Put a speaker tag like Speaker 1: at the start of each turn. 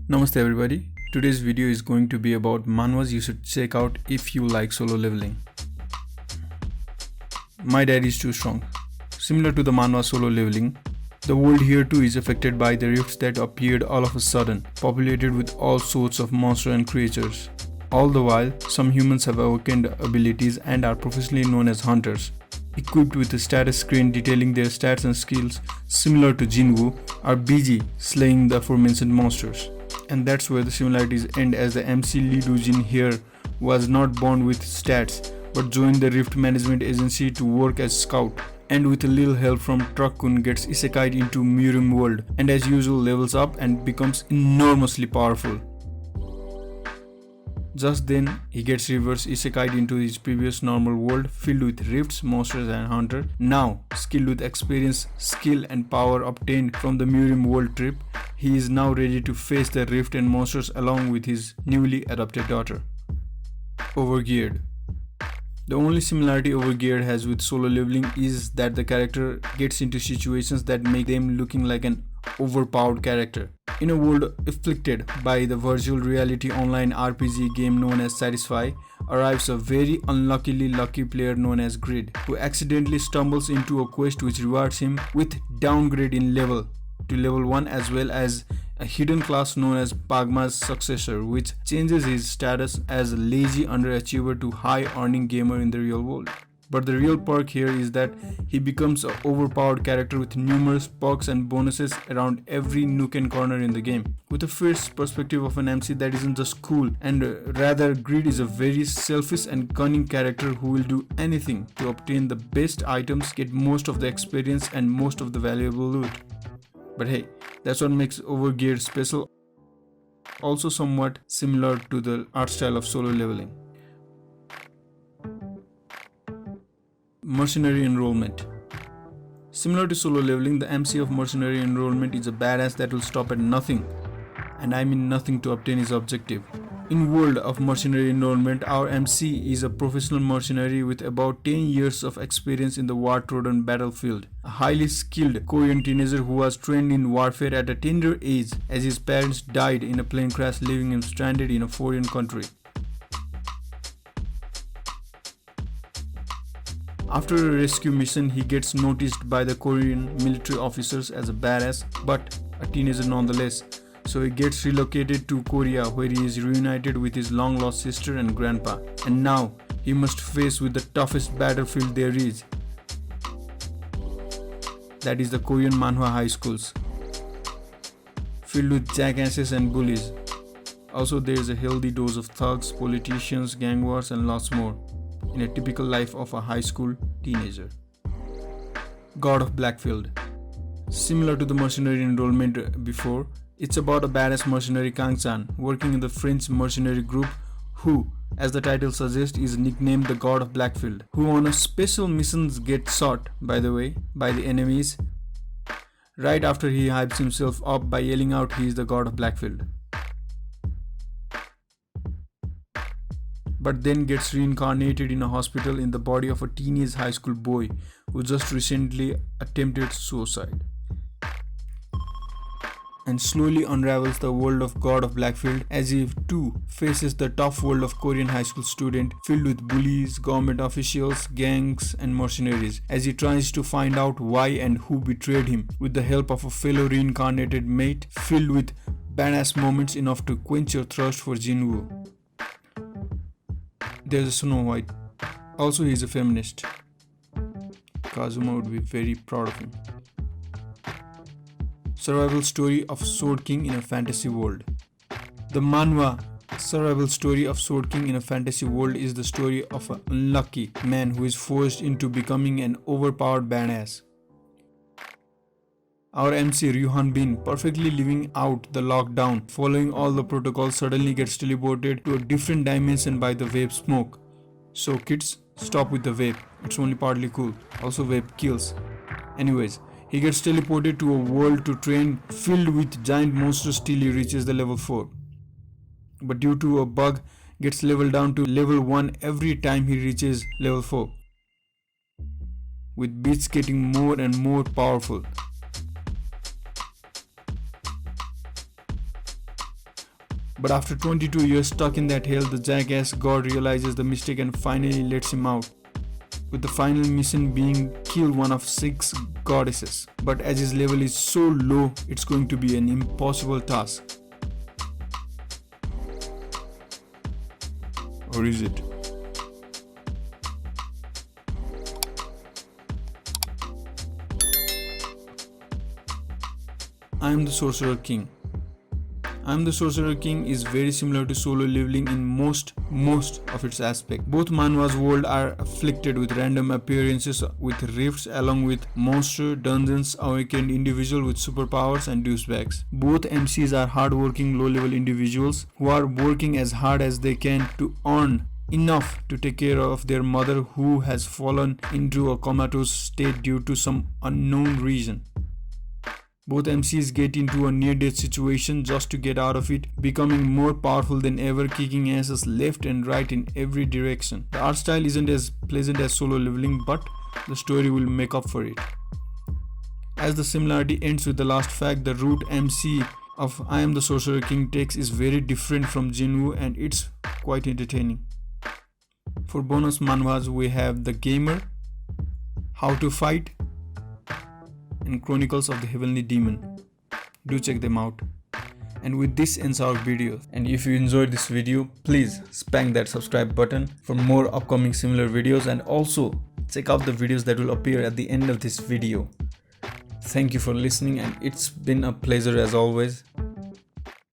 Speaker 1: Namaste everybody. Today's video is going to be about manhwas you should check out if you like solo leveling. My dad is too strong. Similar to the manhwa solo leveling, the world here too is affected by the rifts that appeared all of a sudden, populated with all sorts of monsters and creatures. All the while, some humans have awakened abilities and are professionally known as hunters. Equipped with a status screen detailing their stats and skills similar to Jinwoo, are busy slaying the aforementioned monsters. And that's where the similarities end, as the MC Lee Do-jin here was not born with stats but joined the Rift Management Agency to work as scout, and with a little help from Truck-kun gets isekai'd into Murim world and as usual levels up and becomes enormously powerful. Just then, he gets reverse isekai'd into his previous normal world filled with rifts, monsters and hunter. Now, skilled with experience, skill and power obtained from the Murim world trip, he is now ready to face the rift and monsters along with his newly adopted daughter. Overgeared. The only similarity Overgeared has with solo leveling is that the character gets into situations that make them looking like an overpowered character. In a world afflicted by the virtual reality online RPG game known as Satisfy, arrives a very unluckily lucky player known as Grid, who accidentally stumbles into a quest which rewards him with downgrade in level to level 1, as well as a hidden class known as Pagma's successor, which changes his status as a lazy underachiever to high earning gamer in the real world. But the real perk here is that he becomes an overpowered character with numerous perks and bonuses around every nook and corner in the game. With a first perspective of an MC that isn't just cool, and rather Grid is a very selfish and cunning character who will do anything to obtain the best items, get most of the experience and most of the valuable loot. But hey, that's what makes Overgeared special, also somewhat similar to the art style of solo leveling. Mercenary Enrollment. Similar to solo leveling, the MC of Mercenary Enrollment is a badass that will stop at nothing, and I mean nothing, to obtain his objective. In world of Mercenary Enrollment, our MC is a professional mercenary with about 10 years of experience in the war-trodden battlefield. A highly skilled Korean teenager who was trained in warfare at a tender age, as his parents died in a plane crash, leaving him stranded in a foreign country. After a rescue mission, he gets noticed by the Korean military officers as a badass, but a teenager nonetheless. So he gets relocated to Korea, where he is reunited with his long-lost sister and grandpa. And now, he must face with the toughest battlefield there is. That is the Korean manhwa high schools, filled with jackasses and bullies. Also, there is a healthy dose of thugs, politicians, gang wars and lots more, in a typical life of a high school teenager. God of Blackfield. Similar to the mercenary enrollment before, it's about a badass mercenary Kang-chan working in the French mercenary group who, as the title suggests, is nicknamed the God of Blackfield, who on a special missions gets shot, by the way, by the enemies right after he hypes himself up by yelling out he is the God of Blackfield, but then gets reincarnated in a hospital in the body of a teenage high school boy who just recently attempted suicide, and slowly unravels the world of God of Blackfield as he too faces the tough world of Korean high school student filled with bullies, government officials, gangs and mercenaries, as he tries to find out why and who betrayed him with the help of a fellow reincarnated mate, filled with badass moments enough to quench your thirst for Jinwoo. There's a Snow White. Also, he is a feminist. Kazuma would be very proud of him. Survival story of Sword King in a fantasy world. The manhwa survival story of Sword King in a fantasy world is the story of an unlucky man who is forced into becoming an overpowered badass. Our MC Ryuhan Bin, perfectly living out the lockdown, following all the protocols, suddenly gets teleported to a different dimension by the vape smoke. So kids, stop with the vape, it's only partly cool. Also vape kills. Anyways, he gets teleported to a world to train filled with giant monsters till he reaches the level 4. But due to a bug, gets leveled down to level 1 every time he reaches level 4, with beats getting more and more powerful. But after 22 years stuck in that hell, the jackass god realizes the mistake and finally lets him out, with the final mission being kill one of 6 goddesses. But as his level is so low, it's going to be an impossible task. Or is it? I am the Sorcerer King. I am the Sorcerer King is very similar to solo leveling in most of its aspects. Both Manhwa's world are afflicted with random appearances with rifts along with monster, dungeons, awakened individual with superpowers and douchebags. Both MCs are hardworking low-level individuals who are working as hard as they can to earn enough to take care of their mother who has fallen into a comatose state due to some unknown reason. Both MCs get into a near-death situation just to get out of it, becoming more powerful than ever, kicking asses left and right in every direction. The art style isn't as pleasant as solo leveling, but the story will make up for it. As the similarity ends with the last fact, the root MC of I Am the Sorcerer King text is very different from Jinwoo and it's quite entertaining. For bonus manhwas, we have The Gamer, How to Fight, and Chronicles of the Heavenly Demon. Do check them out. And with this ends our video. And if you enjoyed this video, please spank that subscribe button for more upcoming similar videos, and also check out the videos that will appear at the end of this video. Thank you for listening, and it's been a pleasure as always.